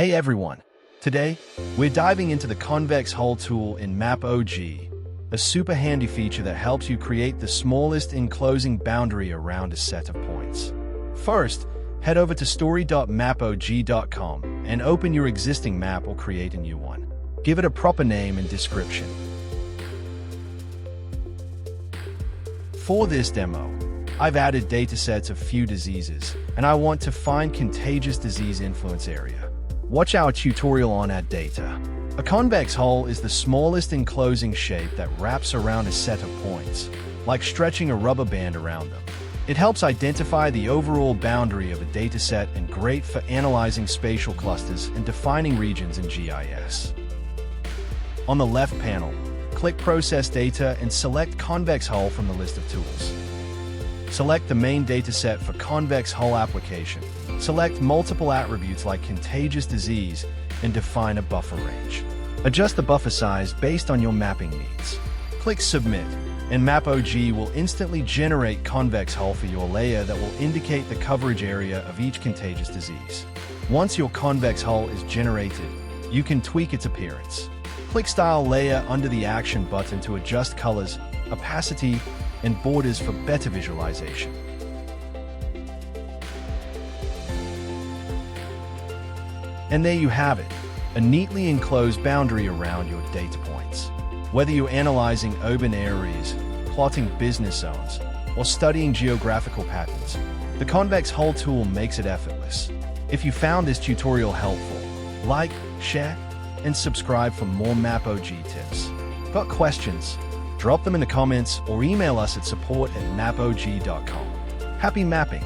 Hey everyone! Today, we're diving into the Convex Hull Tool in MAPOG, a super handy feature that helps you create the smallest enclosing boundary around a set of points. First, head over to story.mapog.com and open your existing map or create a new one. Give it a proper name and description. For this demo, I've added datasets of few diseases, and I want to find contagious disease influence area. Watch our tutorial on Add Data. A convex hull is the smallest enclosing shape that wraps around a set of points, like stretching a rubber band around them. It helps identify the overall boundary of a dataset and great for analyzing spatial clusters and defining regions in GIS. On the left panel, click Process Data and select Convex Hull from the list of tools. Select the main dataset for Convex Hull application. Select multiple attributes like contagious disease and define a buffer range. Adjust the buffer size based on your mapping needs. Click Submit, and MAPOG will instantly generate Convex Hull for your layer that will indicate the coverage area of each contagious disease. Once your Convex Hull is generated, you can tweak its appearance. Click Style Layer under the Action button to adjust colors, opacity, and borders for better visualization. And there you have it, a neatly enclosed boundary around your data points. Whether you're analyzing urban areas, plotting business zones, or studying geographical patterns, the Convex Hull tool makes it effortless. If you found this tutorial helpful, like, share, and subscribe for more MAPOG tips. Got questions? Drop them in the comments or email us at support@mapog.com. Happy mapping!